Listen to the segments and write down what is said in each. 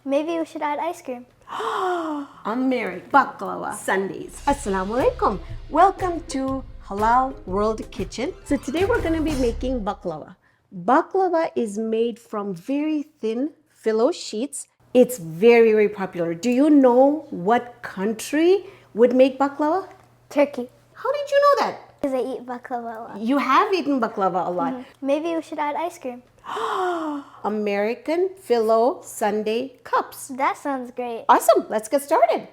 Maybe we should add ice cream. American baklava sundaes. Assalamu alaikum. Welcome to Halal World Kitchen. So today we're going to be making baklava. Baklava is made from very thin phyllo sheets. It's very, very popular. Do you know what country would make baklava? Turkey. How did you know that? Because I eat baklava a lot. You have eaten baklava a lot. Maybe we should add ice cream. American phyllo sundae cups. That sounds great. Awesome. Let's get started.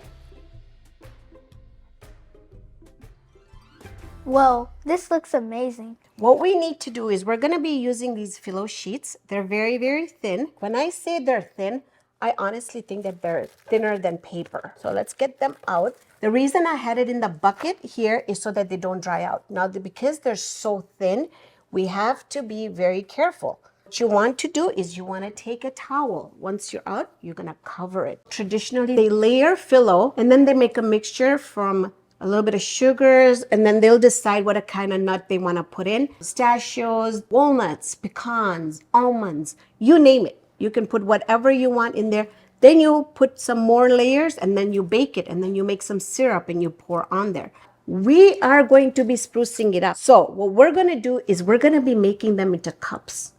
Whoa, this looks amazing. What we need to do is we're going to be using these phyllo sheets. They're very, very thin. When I say they're thin, I honestly think that they're thinner than paper. So let's get them out. The reason I had it in the bucket here is so that they don't dry out. Now, because they're so thin, we have to be very careful. What you want to do is you want to take a towel. Once you're out, you're going to cover it. Traditionally, they layer phyllo and then they make a mixture from a little bit of sugars, and then they'll decide what kind of nut they want to put in. Pistachios, walnuts, pecans, almonds, you name it. You can put whatever you want in there. Then you put some more layers and then you bake it, and then you make some syrup and you pour on there. We are going to be sprucing it up. So what we're going to do is we're going to be making them into cups.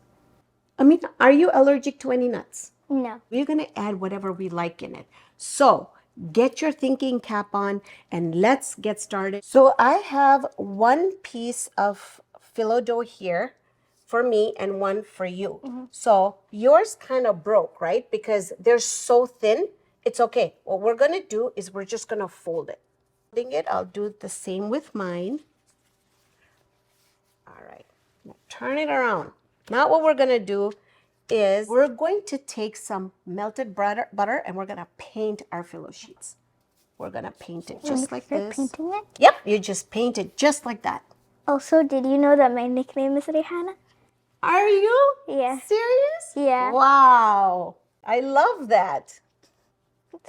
Amina, are you allergic to any nuts? No. We're going to add whatever we like in it. So get your thinking cap on and let's get started. So I have one piece of phyllo dough here for me and one for you. So yours kind of broke, right? Because they're so thin. It's okay. What we're going to do is we're just going to fold it. Folding it, I'll do the same with mine. All right. Now turn it around. Now what we're going to do is we're going to take some melted butter and we're going to paint our phyllo sheets. We're going to paint it just like this. Painting it? Yep, you just paint it just like that. Also, did you know that my nickname is Raihana? Are you? Yeah. Serious? Yeah. Wow. I love that. All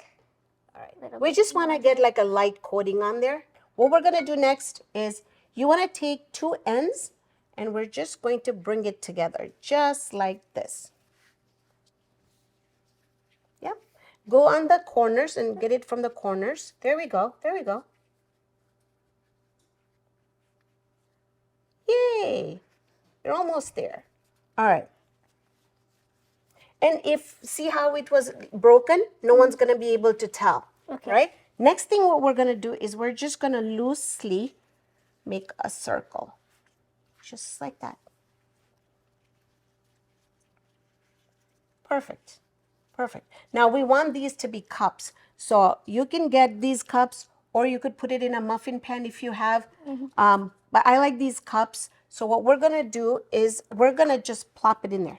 right. We just want to get like a light coating on there. What we're going to do next is you want to take two ends and we're just going to bring it together just like this. Yep. Go on the corners and get it from the corners. There we go. There we go. Yay. You're almost there. All right. And see how it was broken? No one's going to be able to tell. Okay. Right? Next thing what we're going to do is we're just going to loosely make a circle. Just like that. Perfect. Perfect. Now we want these to be cups. So you can get these cups or you could put it in a muffin pan if you have. But I like these cups. So what we're going to do is we're going to just plop it in there.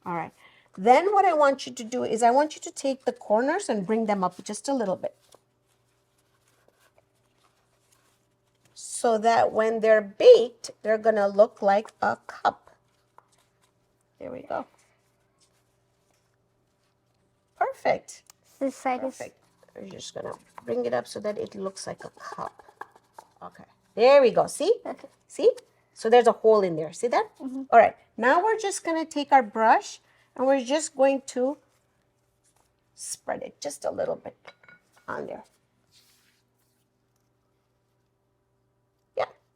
All right. Then what I want you to do is I want you to take the corners and bring them up just a little bit. So that when they're baked, they're going to look like a cup. There we go. Perfect. This side Perfect. We're just going to bring it up so that it looks like a cup. Okay. There we go. See? Okay. See? So there's a hole in there. See that? All right. Now we're just going to take our brush and we're just going to spread it just a little bit on there.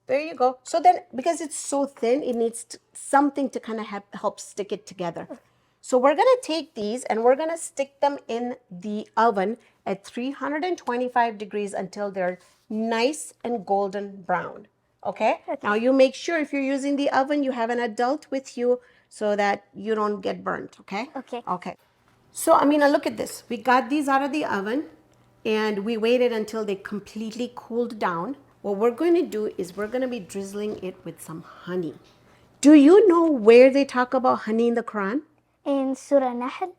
There you go. So then, because it's so thin, it needs something to kind of help stick it together. So we're going to take these and we're going to stick them in the oven at 325 degrees until they're nice and golden brown. Okay? Now you make sure if you're using the oven, you have an adult with you so that you don't get burnt. Okay? Okay. Okay. So, Amina, look at this. We got these out of the oven and we waited until they completely cooled down. What we're going to do is we're going to be drizzling it with some honey. Do you know where they talk about honey in the Quran? In Surah Nahl,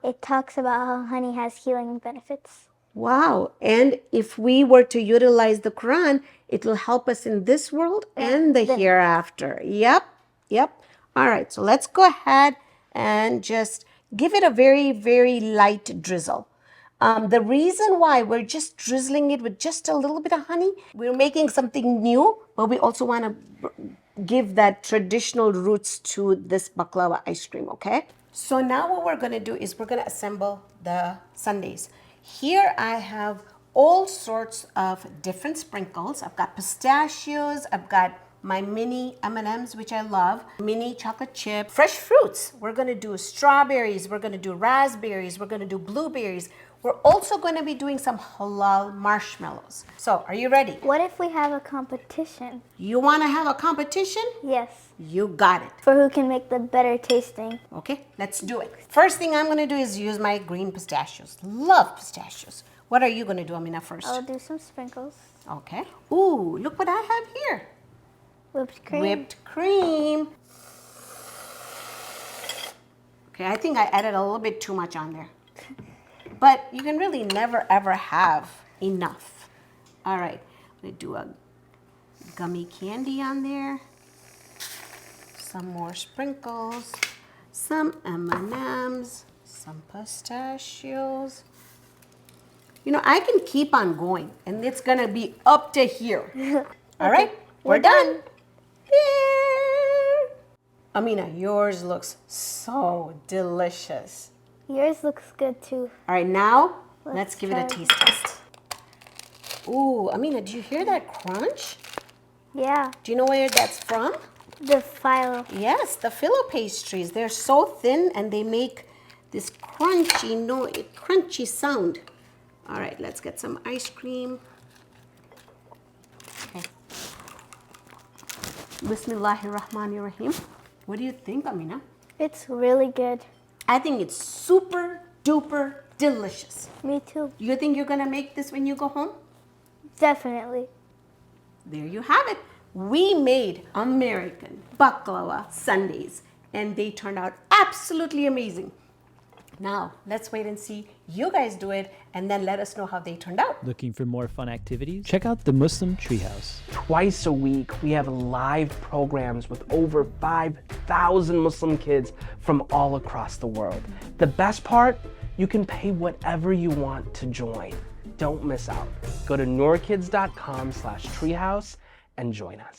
it talks about how honey has healing benefits. Wow. And if we were to utilize the Quran, it will help us in this world and the hereafter. Yep. Yep. All right. So let's go ahead and just give it a very, very light drizzle. The reason why we're just drizzling it with just a little bit of honey, we're making something new, but we also want to give that traditional roots to this baklava ice cream, okay? So now what we're gonna do is we're gonna assemble the sundaes. Here I have all sorts of different sprinkles. I've got pistachios, I've got my mini M&Ms, which I love, mini chocolate chip, fresh fruits. We're gonna do strawberries, we're gonna do raspberries, we're gonna do blueberries. We're also gonna be doing some halal marshmallows. So, are you ready? What if we have a competition? You wanna have a competition? Yes. You got it. For who can make the better tasting. Okay, let's do it. First thing I'm gonna do is use my green pistachios. Love pistachios. What are you gonna do, Amina, first? I'll do some sprinkles. Okay. Ooh, look what I have here. Whipped cream. Whipped cream. Okay, I think I added a little bit too much on there. But you can really never ever have enough. All right, I'm gonna do a gummy candy on there. Some more sprinkles, some M&Ms, some pistachios. You know, I can keep on going and it's gonna be up to here. All right, we're done. Yeah. Amina, yours looks so delicious. Yours looks good too. All right, now let's give it a try. taste test. Ooh, Amina, do you hear that crunch? Yeah, Do you know where that's from? the filo. Yes, the filo pastries. They're so thin and they make this crunchy sound. All right, let's get some ice cream. Okay. Bismillahirrahmanirrahim. What do you think, Amina? It's really good. I think it's super duper delicious. Me too. You think you're gonna make this when you go home? Definitely. There you have it. We made American baklava sundaes and they turned out absolutely amazing. Now, let's wait and see you guys do it and then let us know how they turned out. Looking for more fun activities? Check out the Muslim Treehouse. Twice a week, we have live programs with over 5,000 Muslim kids from all across the world. The best part, you can pay whatever you want to join. Don't miss out. Go to noorkids.com/treehouse and join us.